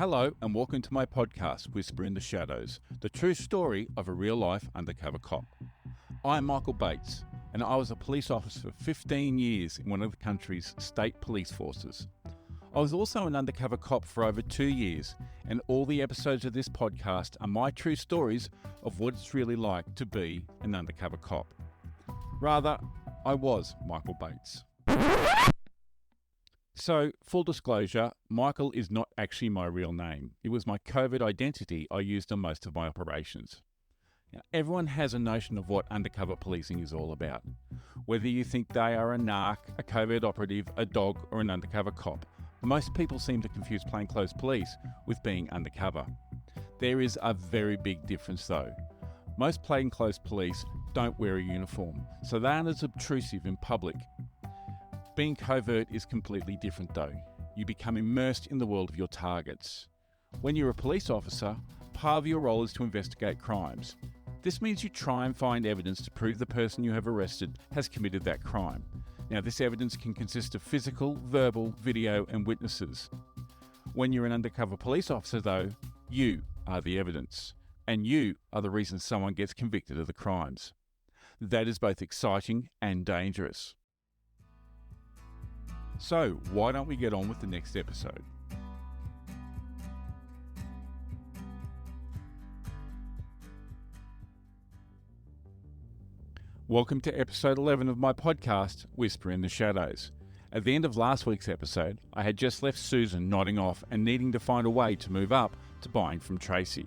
Hello and welcome to my podcast, Whisper in the Shadows, the true story of a real-life undercover cop. I'm Michael Bates, and I was a police officer for 15 years in one of the country's state police forces. I was also an undercover cop for over 2 years, and all the episodes of this podcast are my true stories of what it's really like to be an undercover cop. Rather, I was Michael Bates. So, full disclosure, Michael is not actually my real name. It was my covert identity I used on most of my operations. Now, everyone has a notion of what undercover policing is all about. Whether you think they are a narc, a covert operative, a dog, or an undercover cop, most people seem to confuse plainclothes police with being undercover. There is a very big difference though. Most plainclothes police don't wear a uniform, so they aren't as obtrusive in public. Being covert is completely different though. You become immersed in the world of your targets. When you're a police officer, part of your role is to investigate crimes. This means you try and find evidence to prove the person you have arrested has committed that crime. Now, this evidence can consist of physical, verbal, video, and witnesses. When you're an undercover police officer though, you are the evidence, and you are the reason someone gets convicted of the crimes. That is both exciting and dangerous. So, why don't we get on with the next episode? Welcome to episode 11 of my podcast, Whisper in the Shadows. At the end of last week's episode, I had just left Susan nodding off and needing to find a way to move up to buying from Tracy.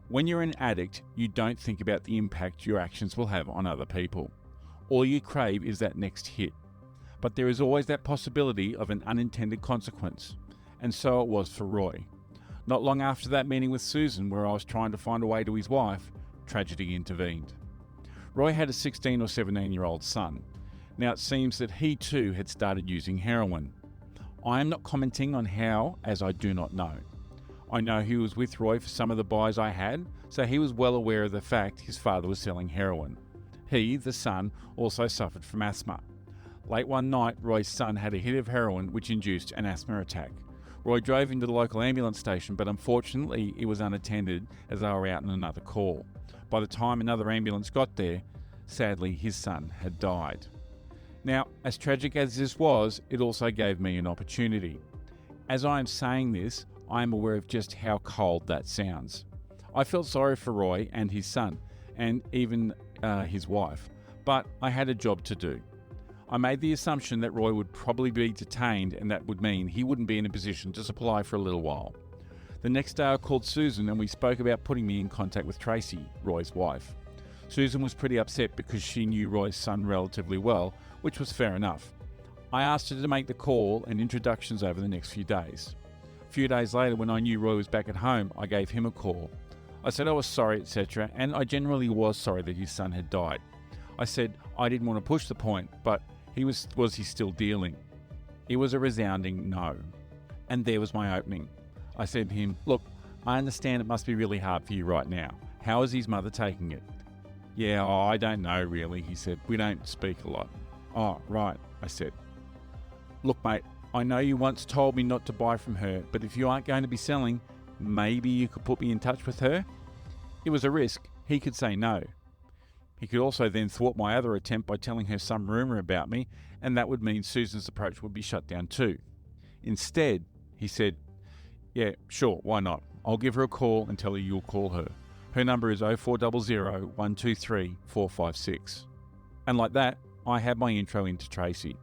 When you're an addict, you don't think about the impact your actions will have on other people. All you crave is that next hit. But there is always that possibility of an unintended consequence, and so it was for Roy. Not long after that meeting with Susan, where I was trying to find a way to his wife, tragedy intervened. Roy had a 16 or 17-year-old son. Now it seems that he too had started using heroin. I am not commenting on how, as I do not know. I know he was with Roy for some of the buys I had, so he was well aware of the fact his father was selling heroin. He, the son, also suffered from asthma. Late one night, Roy's son had a hit of heroin which induced an asthma attack. Roy drove into the local ambulance station, but unfortunately it was unattended as they were out on another call. By the time another ambulance got there, sadly his son had died. Now, as tragic as this was, it also gave me an opportunity. As I am saying this, I am aware of just how cold that sounds. I felt sorry for Roy and his son, and even his wife, but I had a job to do. I made the assumption that Roy would probably be detained, and that would mean he wouldn't be in a position to supply for a little while. The next day I called Susan and we spoke about putting me in contact with Tracy, Roy's wife. Susan was pretty upset because she knew Roy's son relatively well, which was fair enough. I asked her to make the call and introductions over the next few days. A few days later, when I knew Roy was back at home, I gave him a call. I said I was sorry, etc., and I generally was sorry that his son had died. I said I didn't want to push the point, but was he still dealing? It was a resounding no. And there was my opening. I said to him, look, I understand it must be really hard for you right now. How is his mother taking it? Yeah, I don't know really, he said. We don't speak a lot. Oh, right, I said. Look, mate, I know you once told me not to buy from her, but if you aren't going to be selling, maybe you could put me in touch with her? It was a risk. He could say no. He could also then thwart my other attempt by telling her some rumour about me, and that would mean Susan's approach would be shut down too. Instead, he said, yeah, sure, why not? I'll give her a call and tell her you'll call her. Her number is 0400 123 456. And like that, I had my intro into Tracy.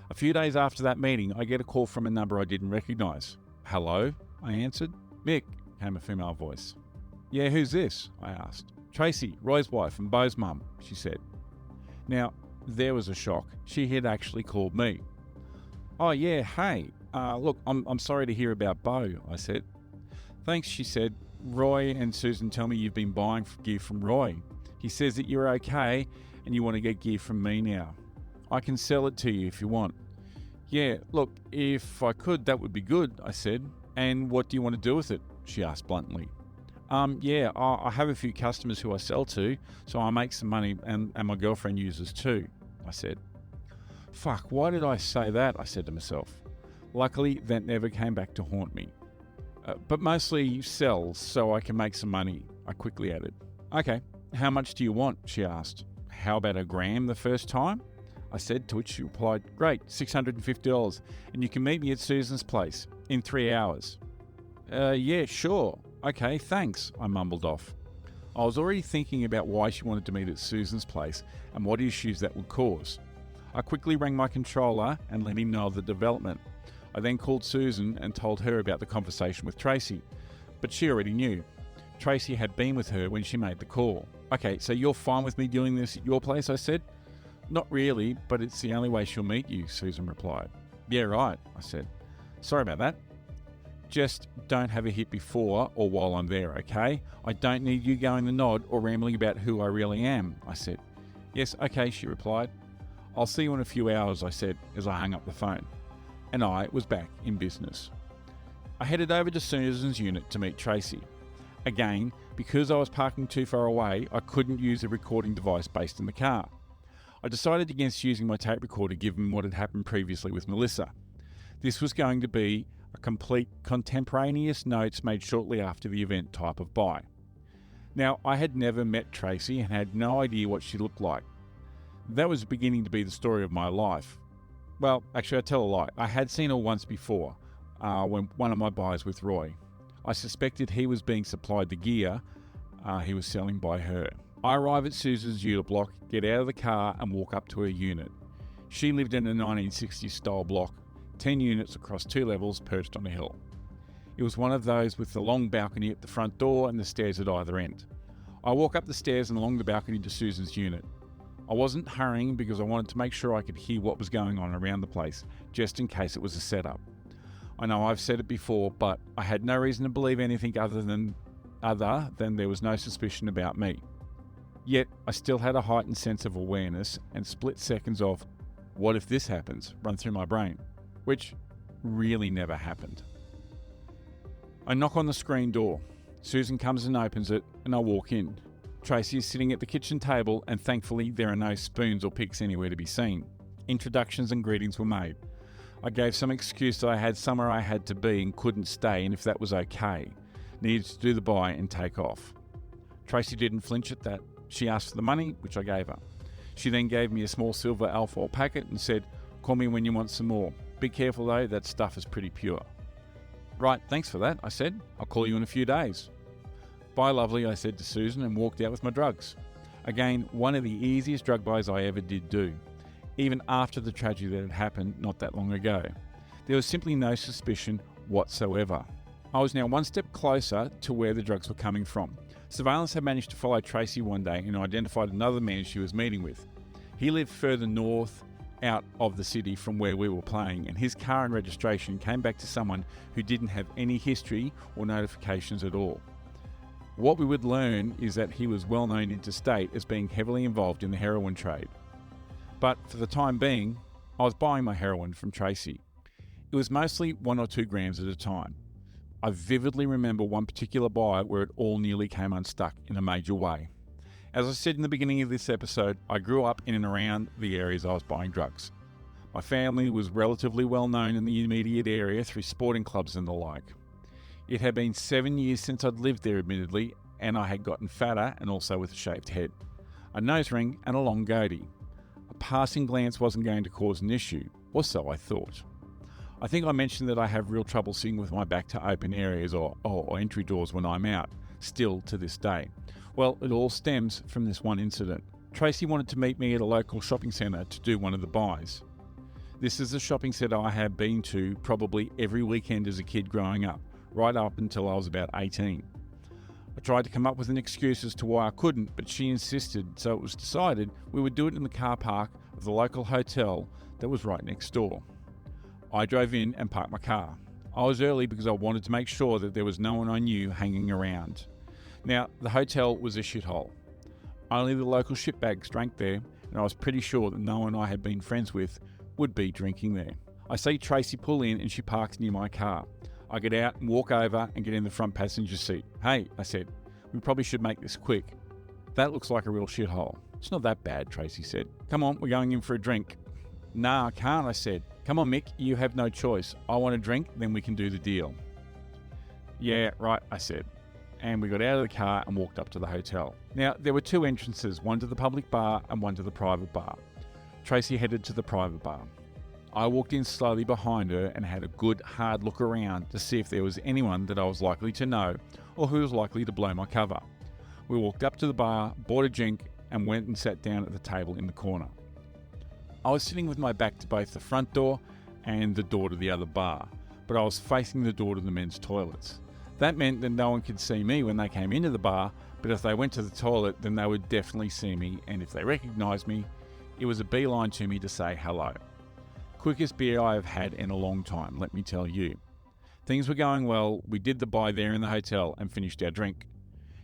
A few days after that meeting, I get a call from a number I didn't recognise. Hello, I answered. Mick, came a female voice. Yeah, who's this? I asked. Tracy, Roy's wife and Beau's mum, she said. Now, there was a shock. She had actually called me. Oh yeah, hey, look, I'm sorry to hear about Beau, I said. Thanks, she said. Roy and Susan tell me you've been buying gear from Roy. He says that you're okay and you want to get gear from me now. I can sell it to you if you want. Yeah, look, if I could, that would be good, I said. And what do you want to do with it? She asked bluntly. Yeah, I have a few customers who I sell to, so I make some money and my girlfriend uses too, I said. Fuck, why did I say that? I said to myself. Luckily, that never came back to haunt me. But mostly sell so I can make some money, I quickly added. Okay, how much do you want? She asked. How about a gram the first time? I said, to which she replied, great, $650, and you can meet me at Susan's place in 3 hours. Yeah, sure. Okay, thanks, I mumbled off. I was already thinking about why she wanted to meet at Susan's place and what issues that would cause. I quickly rang my controller and let him know of the development. I then called Susan and told her about the conversation with Tracy, but she already knew. Tracy had been with her when she made the call. Okay, so you're fine with me doing this at your place, I said. Not really, but it's the only way she'll meet you, Susan replied. Yeah, right, I said. Sorry about that. Just don't have a hit before or while I'm there, okay? I don't need you going the nod or rambling about who I really am, I said. Yes, okay, she replied. I'll see you in a few hours, I said as I hung up the phone. And I was back in business. I headed over to Susan's unit to meet Tracy. Again, because I was parking too far away, I couldn't use a recording device based in the car. I decided against using my tape recorder given what had happened previously with Melissa. This was going to be a complete contemporaneous notes made shortly after the event type of buy. Now, I had never met Tracy and had no idea what she looked like. That was beginning to be the story of my life. Well, actually, I tell a lie. I had seen her once before, when one of my buys with Roy. I suspected he was being supplied the gear he was selling by her. I arrive at Susan's unit block, get out of the car and walk up to her unit. She lived in a 1960s style block, 10 units across 2 levels perched on a hill. It was one of those with the long balcony at the front door and the stairs at either end. I walk up the stairs and along the balcony to Susan's unit. I wasn't hurrying because I wanted to make sure I could hear what was going on around the place, just in case it was a setup. I know I've said it before, but I had no reason to believe anything other than there was no suspicion about me. Yet, I still had a heightened sense of awareness and split seconds of, what if this happens, run through my brain, which really never happened. I knock on the screen door. Susan comes and opens it, and I walk in. Tracy is sitting at the kitchen table, and thankfully there are no spoons or picks anywhere to be seen. Introductions and greetings were made. I gave some excuse that I had somewhere I had to be and couldn't stay, and if that was okay, needed to do the buy and take off. Tracy didn't flinch at that. She asked for the money, which I gave her. She then gave me a small silver alfoil packet and said, call me when you want some more. Be careful though, that stuff is pretty pure. Right, thanks for that, I said. I'll call you in a few days. Bye lovely, I said to Susan and walked out with my drugs. Again, one of the easiest drug buys I ever did do, even after the tragedy that had happened not that long ago. There was simply no suspicion whatsoever. I was now one step closer to where the drugs were coming from. Surveillance had managed to follow Tracy one day and identified another man she was meeting with. He lived further north out of the city from where we were playing, and his car and registration came back to someone who didn't have any history or notifications at all. What we would learn is that he was well known interstate as being heavily involved in the heroin trade. But for the time being, I was buying my heroin from Tracy. It was mostly 1 or 2 grams at a time. I vividly remember one particular buy where it all nearly came unstuck in a major way. As I said in the beginning of this episode, I grew up in and around the areas I was buying drugs. My family was relatively well known in the immediate area through sporting clubs and the like. It had been 7 years since I'd lived there admittedly, and I had gotten fatter and also with a shaved head, a nose ring and a long goatee. A passing glance wasn't going to cause an issue, or so I thought. I think I mentioned that I have real trouble sitting with my back to open areas or entry doors when I'm out, still to this day. Well, it all stems from this one incident. Tracy wanted to meet me at a local shopping centre to do one of the buys. This is a shopping centre I had been to probably every weekend as a kid growing up, right up until I was about 18. I tried to come up with an excuse as to why I couldn't, but she insisted, so it was decided we would do it in the car park of the local hotel that was right next door. I drove in and parked my car. I was early because I wanted to make sure that there was no one I knew hanging around. Now, the hotel was a shithole. Only the local shitbags drank there, and I was pretty sure that no one I had been friends with would be drinking there. I see Tracy pull in and she parks near my car. I get out and walk over and get in the front passenger seat. Hey, I said, we probably should make this quick. That looks like a real shithole. It's not that bad, Tracy said. Come on, we're going in for a drink. Nah, I can't, I said. Come on, Mick, you have no choice. I want a drink, then we can do the deal. Yeah, right, I said. And we got out of the car and walked up to the hotel. Now, there were two entrances, one to the public bar and one to the private bar. Tracy headed to the private bar. I walked in slowly behind her and had a good hard look around to see if there was anyone that I was likely to know or who was likely to blow my cover. We walked up to the bar, bought a drink, and went and sat down at the table in the corner. I was sitting with my back to both the front door and the door to the other bar, but I was facing the door to the men's toilets. That meant that no one could see me when they came into the bar, but if they went to the toilet, then they would definitely see me, and if they recognised me, it was a beeline to me to say hello. Quickest beer I have had in a long time, let me tell you. Things were going well, we did the buy there in the hotel and finished our drink.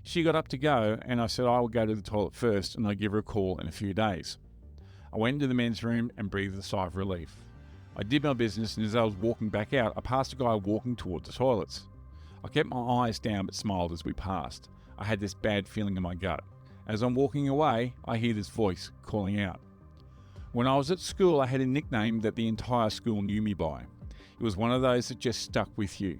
She got up to go, and I said I would go to the toilet first and I'd give her a call in a few days. I went into the men's room and breathed a sigh of relief. I did my business, and as I was walking back out, I passed a guy walking towards the toilets. I kept my eyes down but smiled as we passed. I had this bad feeling in my gut. As I'm walking away, I hear this voice calling out. When I was at school, I had a nickname that the entire school knew me by. It was one of those that just stuck with you.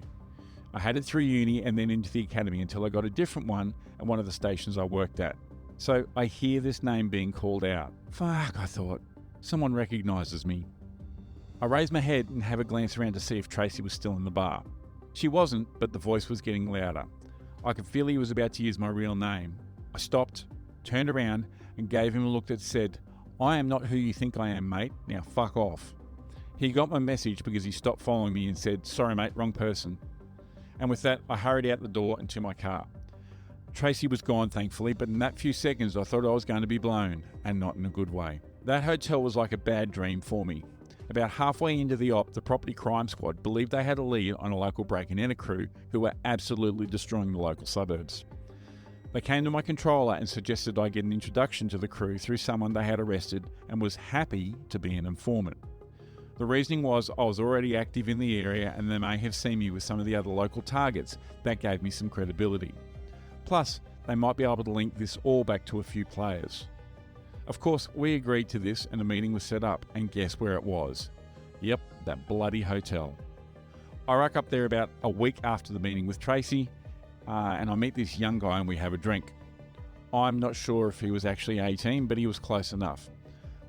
I had it through uni and then into the academy until I got a different one at one of the stations I worked at. So I hear this name being called out. Fuck, I thought. Someone recognises me. I raised my head and have a glance around to see if Tracy was still in the bar. She wasn't, but the voice was getting louder. I could feel he was about to use my real name. I stopped, turned around, and gave him a look that said, I am not who you think I am, mate. Now fuck off. He got my message because he stopped following me and said, sorry mate, wrong person. And with that, I hurried out the door and to my car. Tracy was gone, thankfully, but in that few seconds I thought I was going to be blown, and not in a good way. That hotel was like a bad dream for me. About halfway into the op, the property crime squad believed they had a lead on a local break-and-enter crew who were absolutely destroying the local suburbs. They came to my controller and suggested I get an introduction to the crew through someone they had arrested and was happy to be an informant. The reasoning was I was already active in the area and they may have seen me with some of the other local targets. That gave me some credibility. Plus, they might be able to link this all back to a few players. Of course, we agreed to this and a meeting was set up, and guess where it was? Yep, that bloody hotel. I rock up there about a week after the meeting with Tracy, and I meet this young guy and we have a drink. I'm not sure if he was actually 18, but he was close enough.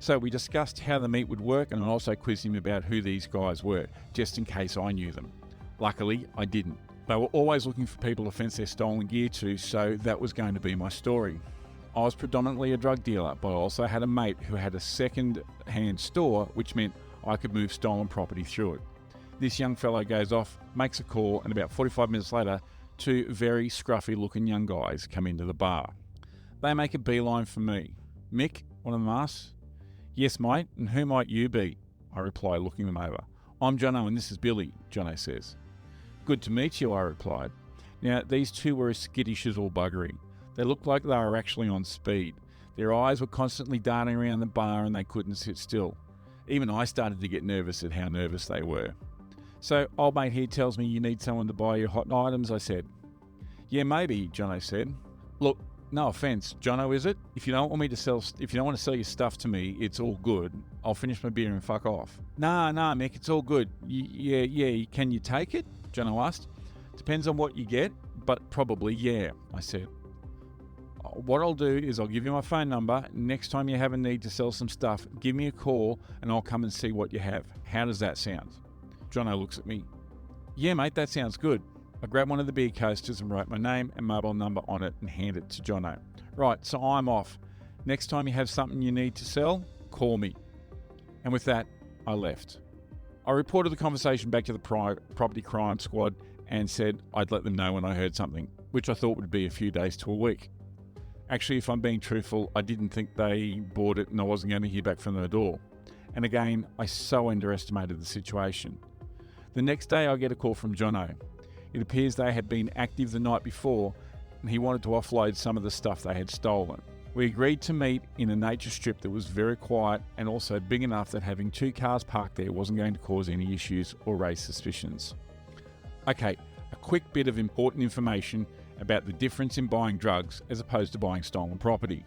So we discussed how the meet would work, and I also quizzed him about who these guys were, just in case I knew them. Luckily, I didn't. They were always looking for people to fence their stolen gear to, so that was going to be my story. I was predominantly a drug dealer, but I also had a mate who had a second-hand store, which meant I could move stolen property through it. This young fellow goes off, makes a call, and about 45 minutes later, two very scruffy-looking young guys come into the bar. They make a beeline for me. Mick, one of them asks. Yes, mate, and who might you be? I reply, looking them over. I'm Jono and this is Billy, Jono says. Good to meet you, I replied. Now, these two were as skittish as all buggery. They looked like they were actually on speed. Their eyes were constantly darting around the bar and they couldn't sit still. Even I started to get nervous at how nervous they were. So, old mate here tells me you need someone to buy your hot items, I said. Yeah, maybe, Jono said. Look, no offence, Jono, is it? If you don't want to sell your stuff to me, it's all good. I'll finish my beer and fuck off. Nah, Mick, it's all good. Yeah, can you take it? Jono asked. Depends on what you get, but probably yeah, I said. What I'll do is I'll give you my phone number. Next time you have a need to sell some stuff, give me a call and I'll come and see what you have. How does that sound? Jono looks at me. Yeah, mate, that sounds good. I grabbed one of the beer coasters and wrote my name and mobile number on it and handed it to Jono. Right, so I'm off. Next time you have something you need to sell, call me. And with that, I left. I reported the conversation back to the property crime squad and said I'd let them know when I heard something, which I thought would be a few days to a week. Actually, if I'm being truthful, I didn't think they bought it and I wasn't going to hear back from them at all. And again, I so underestimated the situation. The next day I get a call from Jono. It appears they had been active the night before and he wanted to offload some of the stuff they had stolen. We agreed to meet in a nature strip that was very quiet and also big enough that having two cars parked there wasn't going to cause any issues or raise suspicions. Okay, a quick bit of important information about the difference in buying drugs as opposed to buying stolen property.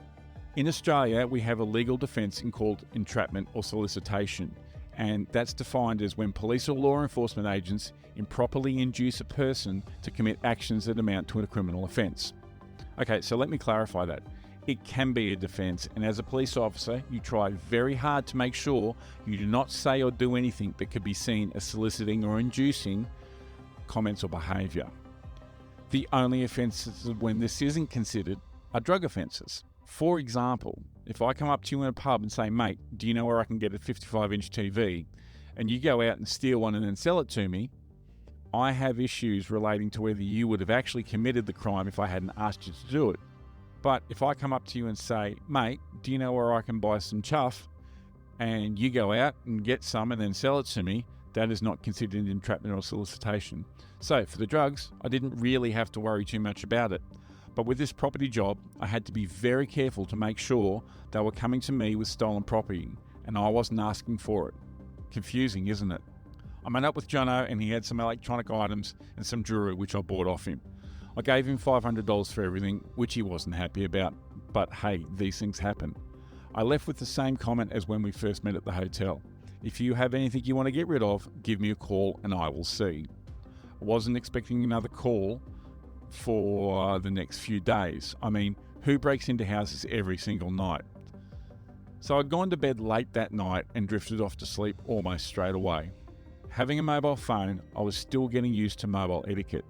In Australia, we have a legal defence called entrapment or solicitation, and that's defined as when police or law enforcement agents improperly induce a person to commit actions that amount to a criminal offence. Okay, so let me clarify that. It can be a defence, and as a police officer, you try very hard to make sure you do not say or do anything that could be seen as soliciting or inducing comments or behaviour. The only offences when this isn't considered are drug offences. For example, if I come up to you in a pub and say, mate, do you know where I can get a 55-inch TV? And you go out and steal one and then sell it to me, I have issues relating to whether you would have actually committed the crime if I hadn't asked you to do it. But if I come up to you and say, mate, do you know where I can buy some chuff? And you go out and get some and then sell it to me, that is not considered entrapment or solicitation. So for the drugs, I didn't really have to worry too much about it. But with this property job, I had to be very careful to make sure they were coming to me with stolen property and I wasn't asking for it. Confusing, isn't it? I met up with Jono and he had some electronic items and some jewelry which I bought off him. I gave him $500 for everything, which he wasn't happy about, but hey, these things happen. I left with the same comment as when we first met at the hotel. If you have anything you want to get rid of, give me a call and I will see. I wasn't expecting another call for the next few days. I mean, who breaks into houses every single night? So I'd gone to bed late that night and drifted off to sleep almost straight away. Having a mobile phone, I was still getting used to mobile etiquette.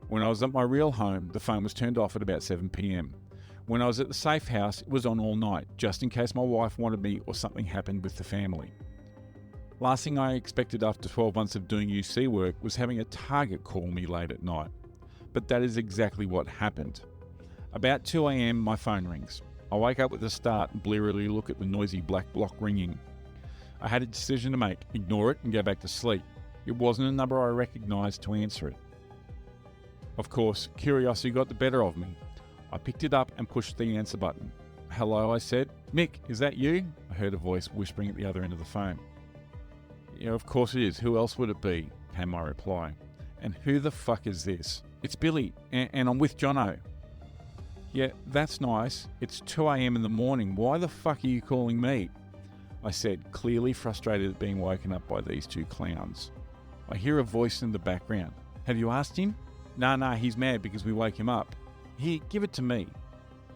When I was at my real home, the phone was turned off at about 7 p.m. When I was at the safe house, it was on all night, just in case my wife wanted me or something happened with the family. Last thing I expected after 12 months of doing UC work was having a target call me late at night. But that is exactly what happened. About 2 a.m, my phone rings. I wake up with a start and blearily look at the noisy black block ringing. I had a decision to make, ignore it and go back to sleep. It wasn't a number I recognised to answer it. Of course, curiosity got the better of me. I picked it up and pushed the answer button. Hello, I said. Mick, is that you? I heard a voice whispering at the other end of the phone. Yeah, of course it is. Who else would it be? Came my reply. And who the fuck is this? It's Billy, and I'm with Jono. Yeah, that's nice. It's 2 a.m. in the morning. Why the fuck are you calling me? I said, clearly frustrated at being woken up by these two clowns. I hear a voice in the background. Have you asked him? Nah, he's mad because we woke him up. Here, give it to me.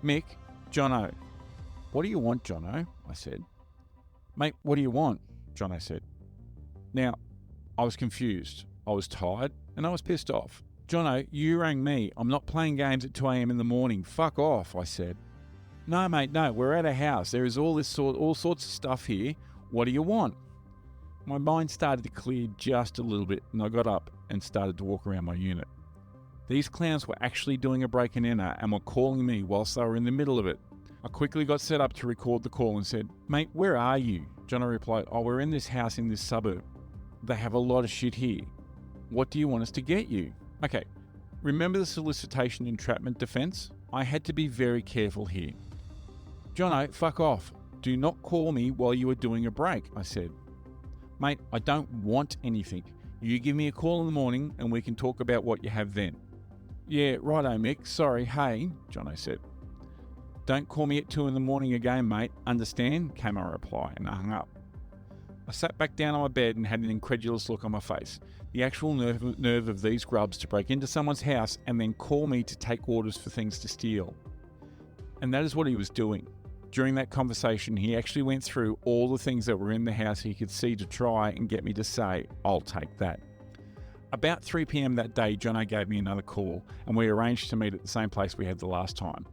Mick, Jono. What do you want, Jono? I said. Mate, what do you want? Jono said. Now, I was confused. I was tired and I was pissed off. Jono, you rang me. I'm not playing games at 2 a.m. in the morning. Fuck off, I said. No, mate, no. We're at a house. There is all sorts of stuff here. What do you want? My mind started to clear just a little bit and I got up and started to walk around my unit. These clowns were actually doing a break and enter and were calling me whilst they were in the middle of it. I quickly got set up to record the call and said, mate, where are you? Jono replied, we're in this house in this suburb. They have a lot of shit here. What do you want us to get you? Okay, remember the solicitation entrapment defence? I had to be very careful here. Jono, fuck off. Do not call me while you are doing a break, I said. Mate, I don't want anything. You give me a call in the morning and we can talk about what you have then. Yeah, righto, Mick. Sorry, hey, Jono said. Don't call me at 2 in the morning again, mate. Understand? Came my reply and I hung up. I sat back down on my bed and had an incredulous look on my face. The actual nerve of these grubs to break into someone's house and then call me to take orders for things to steal. And that is what he was doing. During that conversation, he actually went through all the things that were in the house he could see to try and get me to say, I'll take that. About 3 p.m. that day, Jono gave me another call and we arranged to meet at the same place we had the last time.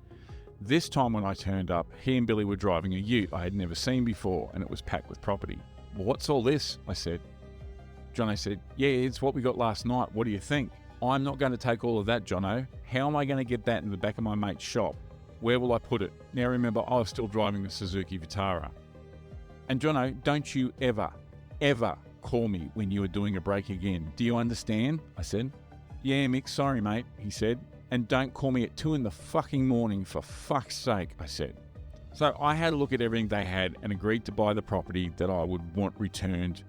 This time when I turned up, he and Billy were driving a ute I had never seen before and it was packed with property. Well, what's all this? I said. Jono said, yeah, it's what we got last night. What do you think? I'm not going to take all of that, Jono. How am I going to get that in the back of my mate's shop? Where will I put it? Now remember, I was still driving the Suzuki Vitara. And Jono, don't you ever call me when you are doing a break again. Do you understand? I said. Yeah, Mick, sorry, mate, he said. And don't call me at 2 in the fucking morning for fuck's sake, I said. So I had a look at everything they had and agreed to buy the property that I would want returned,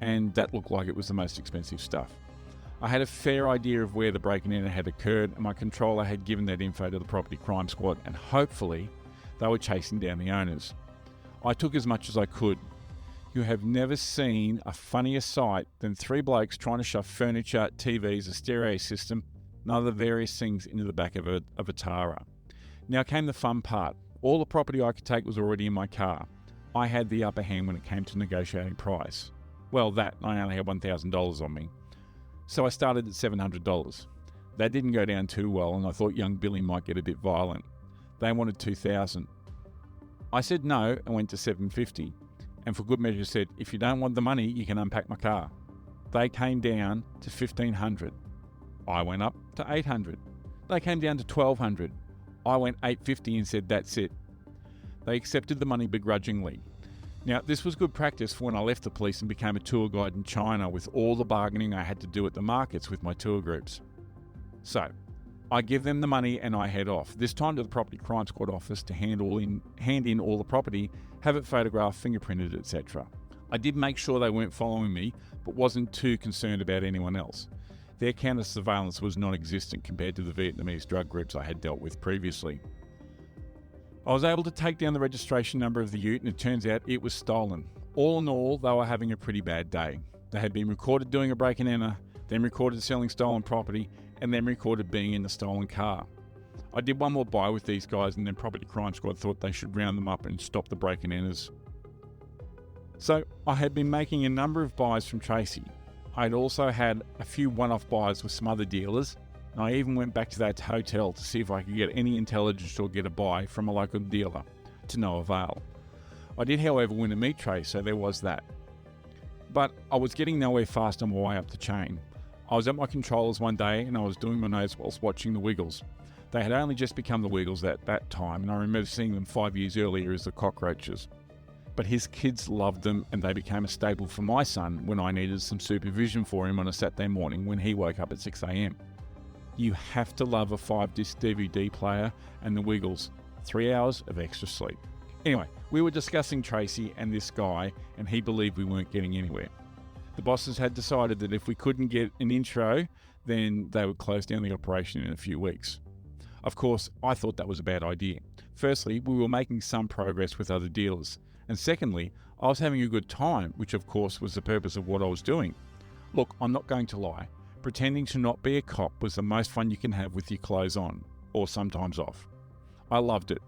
and that looked like it was the most expensive stuff. I had a fair idea of where the break-in had occurred, and my controller had given that info to the property crime squad, and hopefully they were chasing down the owners. I took as much as I could. You have never seen a funnier sight than three blokes trying to shove furniture, TVs, a stereo system, and other various things into the back of a Tara. Now came the fun part. All the property I could take was already in my car. I had the upper hand when it came to negotiating price. Well, I only had $1,000 on me. So I started at $700. That didn't go down too well, and I thought young Billy might get a bit violent. They wanted $2,000. I said no and went to $750. And for good measure said, if you don't want the money, you can unpack my car. They came down to $1,500. I went up to $800. They came down to $1,200. I went $850 and said, that's it. They accepted the money begrudgingly. Now, this was good practice for when I left the police and became a tour guide in China with all the bargaining I had to do at the markets with my tour groups. So, I give them the money and I head off, this time to the Property Crime Squad office to hand in all the property, have it photographed, fingerprinted, etc. I did make sure they weren't following me, but wasn't too concerned about anyone else. Their counter-surveillance was non-existent compared to the Vietnamese drug groups I had dealt with previously. I was able to take down the registration number of the ute and it turns out it was stolen. All in all, they were having a pretty bad day. They had been recorded doing a break and enter, then recorded selling stolen property, and then recorded being in the stolen car. I did one more buy with these guys and then Property Crime Squad thought they should round them up and stop the break and enters. So I had been making a number of buys from Tracy. I had also had a few one-off buys with some other dealers, and I even went back to that hotel to see if I could get any intelligence or get a buy from a local dealer, to no avail. I did, however, win a meat tray, so there was that. But I was getting nowhere fast on my way up the chain. I was at my controllers one day and I was doing my nose whilst watching the Wiggles. They had only just become the Wiggles at that time, and I remember seeing them 5 years earlier as the Cockroaches. But his kids loved them and they became a staple for my son when I needed some supervision for him on a Saturday morning when he woke up at 6 a.m. You have to love a 5-disc DVD player and the Wiggles. 3 hours of extra sleep. Anyway, we were discussing Tracy and this guy and he believed we weren't getting anywhere. The bosses had decided that if we couldn't get an intro, then they would close down the operation in a few weeks. Of course, I thought that was a bad idea. Firstly, we were making some progress with other dealers. And secondly, I was having a good time, which of course was the purpose of what I was doing. Look, I'm not going to lie. Pretending to not be a cop was the most fun you can have with your clothes on, or sometimes off. I loved it.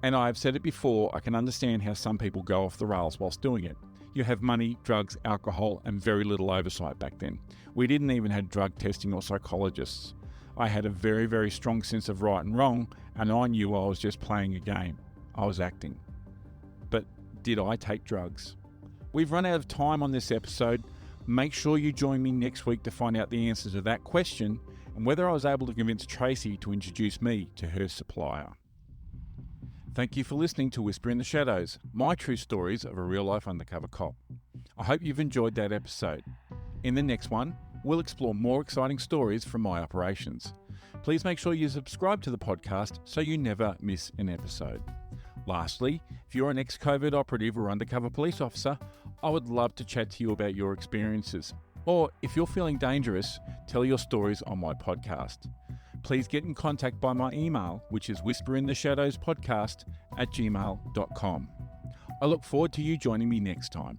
And I've said it before, I can understand how some people go off the rails whilst doing it. You have money, drugs, alcohol, and very little oversight back then. We didn't even have drug testing or psychologists. I had a very, very strong sense of right and wrong, and I knew I was just playing a game. I was acting. But did I take drugs? We've run out of time on this episode. Make sure you join me next week to find out the answer to that question and whether I was able to convince Tracy to introduce me to her supplier. Thank you for listening to Whisper in the Shadows, my true stories of a real-life undercover cop. I hope you've enjoyed that episode. In the next one, we'll explore more exciting stories from my operations. Please make sure you subscribe to the podcast so you never miss an episode. Lastly, if you're an ex-covert operative or undercover police officer, I would love to chat to you about your experiences. Or if you're feeling dangerous, tell your stories on my podcast. Please get in contact by my email, which is whisperintheshadowspodcast@gmail.com. I look forward to you joining me next time.